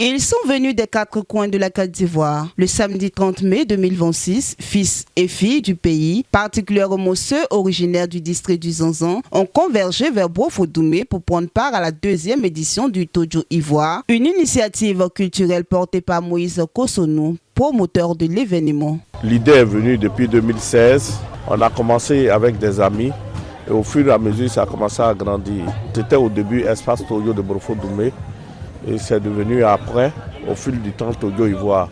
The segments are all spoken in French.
Ils sont venus des quatre coins de la Côte d'Ivoire. Le samedi 30 mai 2026, fils et filles du pays, particulièrement ceux originaires du district du Zanzan, ont convergé vers Brofo-Doumé pour prendre part à la deuxième édition du Tojo Ivoire, une initiative culturelle portée par Moïse Kosonou, promoteur de l'événement. L'idée est venue depuis 2016. On a commencé avec des amis et au fur et à mesure, ça a commencé à grandir. C'était au début Espace Tojo de Brofo-Doumé. Et c'est devenu après, au fil du temps, Tojo Ivoire.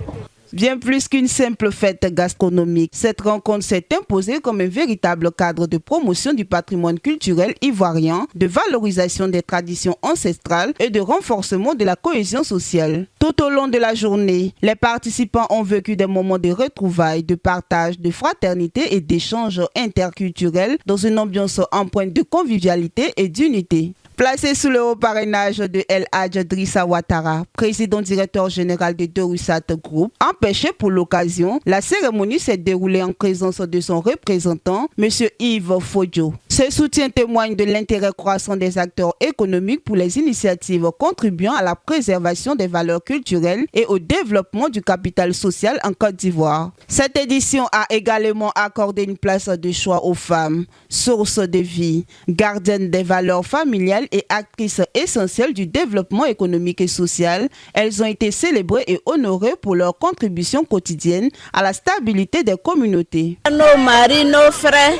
Bien plus qu'une simple fête gastronomique, cette rencontre s'est imposée comme un véritable cadre de promotion du patrimoine culturel ivoirien, de valorisation des traditions ancestrales et de renforcement de la cohésion sociale. Tout au long de la journée, les participants ont vécu des moments de retrouvailles, de partage, de fraternité et d'échanges interculturels dans une ambiance empreinte de convivialité et d'unité. Placé sous le haut parrainage de El Hadj Drissa Ouattara, président directeur général de Dorusat Group, empêché pour l'occasion, la cérémonie s'est déroulée en présence de son représentant, M. Yves Fodjo. Ce soutien témoigne de l'intérêt croissant des acteurs économiques pour les initiatives contribuant à la préservation des valeurs culturelles et au développement du capital social en Côte d'Ivoire. Cette édition a également accordé une place de choix aux femmes, source de vie, gardiennes des valeurs familiales et actrices essentielles du développement économique et social. Elles ont été célébrées et honorées pour leur contribution quotidienne à la stabilité des communautés. Nos maris, nos frères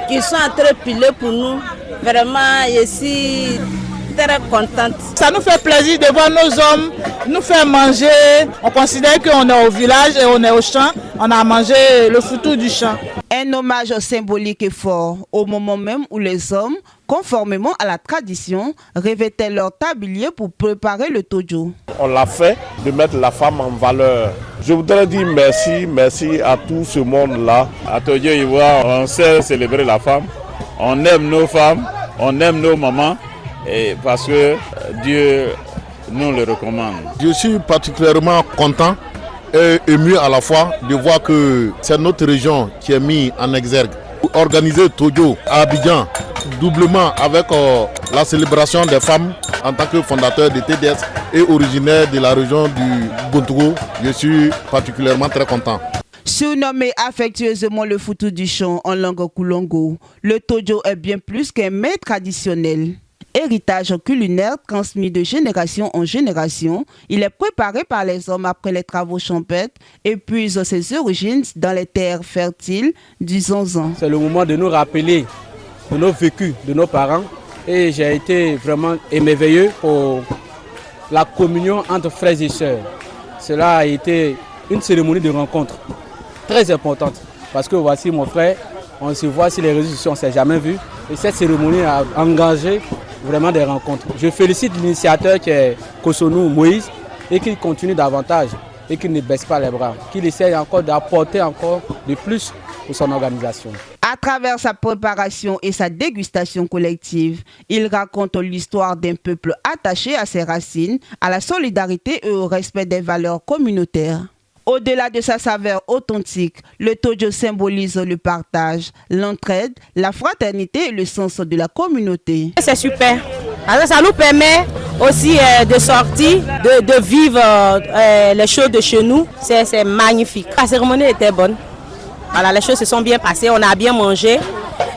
qui sont en train de piler pour nous, vraiment, je suis très contente. Ça nous fait plaisir de voir nos hommes nous faire manger. On considère qu'on est au village et on est au champ. On a mangé le foutou du champ. Un hommage symbolique et fort au moment même où les hommes, conformément à la tradition, revêtaient leur tablier pour préparer le tojo. On l'a fait de mettre la femme en valeur. Je voudrais dire merci à tout ce monde-là. À Tojo Ivoire, on sait célébrer la femme. On aime nos femmes, on aime nos mamans, et parce que Dieu nous le recommande. Je suis particulièrement content et ému à la fois de voir que c'est notre région qui est mise en exergue. Organiser Tojo à Abidjan, doublement avec la célébration des femmes en tant que fondateur de TDS et originaire de la région du Gontogo, je suis particulièrement très content. Surnommé affectueusement le foutou du champ en langue koulongo, le tojo est bien plus qu'un mets traditionnel. Héritage culinaire transmis de génération en génération, il est préparé par les hommes après les travaux champêtres et puise ses origines dans les terres fertiles du Zanzan. C'est le moment de nous rappeler de nos vécus, de nos parents, et j'ai été vraiment émerveillé pour la communion entre frères et sœurs. Cela a été une cérémonie de rencontre très importante parce que voici mon frère, on se voit sur les réseaux sociaux, on ne s'est jamais vu et cette cérémonie a engagé vraiment des rencontres. Je félicite l'initiateur qui est Kosonou Moïse et qu'il continue davantage et qu'il ne baisse pas les bras, qu'il essaye encore d'apporter encore de plus pour son organisation. À travers sa préparation et sa dégustation collective, il raconte l'histoire d'un peuple attaché à ses racines, à la solidarité et au respect des valeurs communautaires. Au-delà de sa saveur authentique, le tojo symbolise le partage, l'entraide, la fraternité et le sens de la communauté. C'est super. Alors, ça nous permet aussi de sortir, de vivre les choses de chez nous. C'est magnifique. La cérémonie était bonne. Voilà, les choses se sont bien passées, on a bien mangé.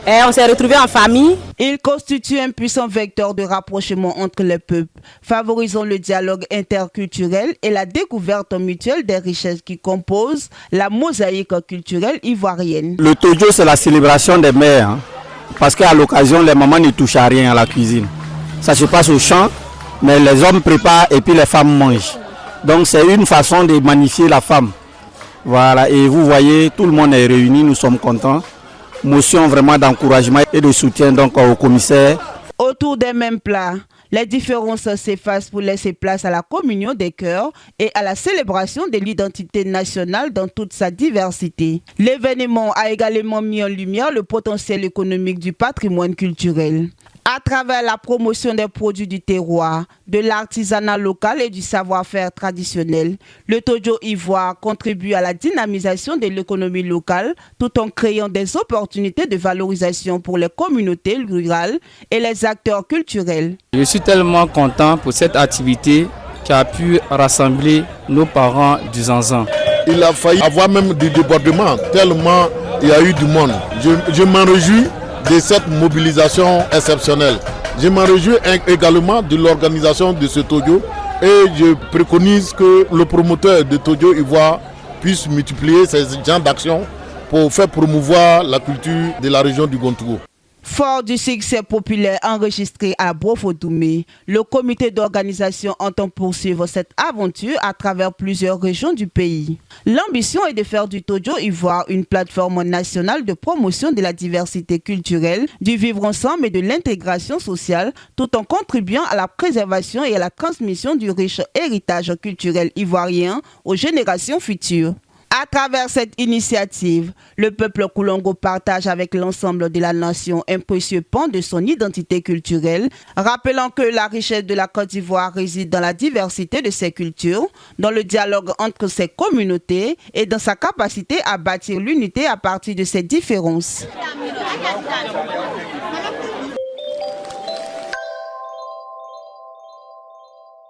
Et on s'est retrouvés en famille. Il constitue un puissant vecteur de rapprochement entre les peuples, favorisant le dialogue interculturel et la découverte mutuelle des richesses qui composent la mosaïque culturelle ivoirienne. Le tojo, c'est la célébration des mères, hein, parce qu'à l'occasion, les mamans ne touchent à rien à la cuisine. Ça se passe au champ, mais les hommes préparent et puis les femmes mangent. Donc c'est une façon de magnifier la femme. Voilà, et vous voyez, tout le monde est réuni, nous sommes contents. Motion vraiment d'encouragement et de soutien donc au commissaire. Autour des mêmes plats, les différences s'effacent pour laisser place à la communion des cœurs et à la célébration de l'identité nationale dans toute sa diversité. L'événement a également mis en lumière le potentiel économique du patrimoine culturel. À travers la promotion des produits du terroir, de l'artisanat local et du savoir-faire traditionnel, le Tojo Ivoire contribue à la dynamisation de l'économie locale tout en créant des opportunités de valorisation pour les communautés rurales et les acteurs culturels. Je suis tellement content pour cette activité qui a pu rassembler nos parents du Zanzan. Il a failli avoir même des débordements tellement il y a eu du monde. Je m'en réjouis de cette mobilisation exceptionnelle. Je m'en réjouis également de l'organisation de ce Tojo et je préconise que le promoteur de Tojo Ivoire puisse multiplier ces genres d'actions pour faire promouvoir la culture de la région du Gontougou. Fort du succès populaire enregistré à Brofo-Doumé, le comité d'organisation entend poursuivre cette aventure à travers plusieurs régions du pays. L'ambition est de faire du Tojo Ivoire une plateforme nationale de promotion de la diversité culturelle, du vivre ensemble et de l'intégration sociale, tout en contribuant à la préservation et à la transmission du riche héritage culturel ivoirien aux générations futures. À travers cette initiative, le peuple Koulongo partage avec l'ensemble de la nation un précieux pan de son identité culturelle, rappelant que la richesse de la Côte d'Ivoire réside dans la diversité de ses cultures, dans le dialogue entre ses communautés et dans sa capacité à bâtir l'unité à partir de ses différences.